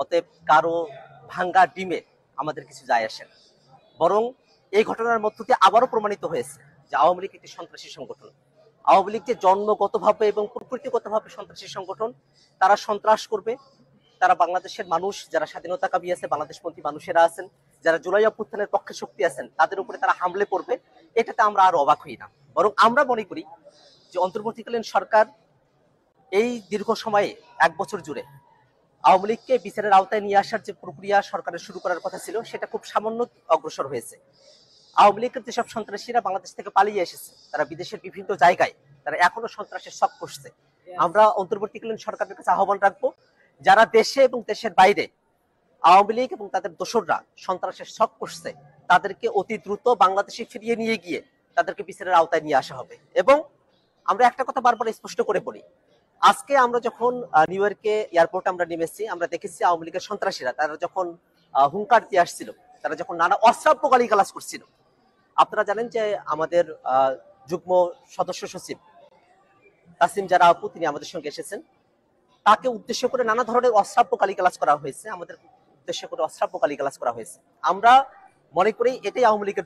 অতএব কারো ভাঙ্গা ডিমে আমাদের কিছু যায় আসে না। বরং এই ঘটনার মধ্য দিয়ে আবারও প্রমাণিত হয়েছে যে আওয়ামী লীগ একটি সন্ত্রাসী সংগঠন। আওয়ামী লীগ যে জন্মগতভাবে এবং প্রকৃতিগতভাবে সন্ত্রাসী সংগঠন, তারা সন্ত্রাস করবে, তারা বাংলাদেশের মানুষ যারা স্বাধীনতাকামী আছে, বাংলাদেশপন্থী মানুষেরা আছেন, যারা জুলাই অভ্যুত্থানের পক্ষে শক্তি আছেন, তাদের উপরে তারা হামলে করবে, এটাতে আমরা আর অবাক হই না। বরং আমরা মনে করি যে অন্তর্বর্তীকালীন সরকার এই দীর্ঘ সময়ে 1 বছর জুড়ে আওয়ামী লীগকে বিচারের আওতায় নিয়ে আসার যে প্রক্রিয়া সরকারের শুরু করার কথা ছিল, সেটা খুব সামান্য অগ্রসর হয়েছে। আওয়ামী লীগের যেসব সন্ত্রাসীরা বাংলাদেশ থেকে পালিয়ে এসেছে, তারা বিদেশের বিভিন্ন জায়গায় তারা এখনো সন্ত্রাসের শখ করছে। আমরা অন্তর্বর্তীকালীন সরকারের কাছে আহ্বান রাখবো, যারা দেশে এবং দেশের বাইরে আওয়ামী লীগ এবং তাদের দোসররা সন্ত্রাসের শখ করছে, তাদেরকে অতি দ্রুত বাংলাদেশে ফিরিয়ে নিয়ে গিয়ে তাদেরকে বিচারের আওতায় নিয়ে আসা হবে। এবং আমরা একটা কথা বারবার স্পষ্ট করে বলি, আজকে আমরা যখন নিউ ইয়র্কে এয়ারপোর্টে আমরা নেমেছি, আমরা দেখেছি আওয়ামী লীগের সন্ত্রাসীরা তারা যখন হুঙ্কার দিয়ে আসছিল, তারা যখন নানা অশ্রাব্য গালিগালাজ করছিল। আপনারা জানেন যে আমাদের যুগ্ম সদস্য সচিব তাসিম জারা আপু, তিনি আমাদের সঙ্গে এসেছেন, তাকে উদ্দেশ্য করে নানা ধরনের অশ্রাব্য গালিগালাজ করা হয়েছে, আমাদের উদ্দেশ্য করে অশ্রাব্য গালিগালাজ করা হয়েছে। আমরা মনে করি এটাই আওয়ামী লীগের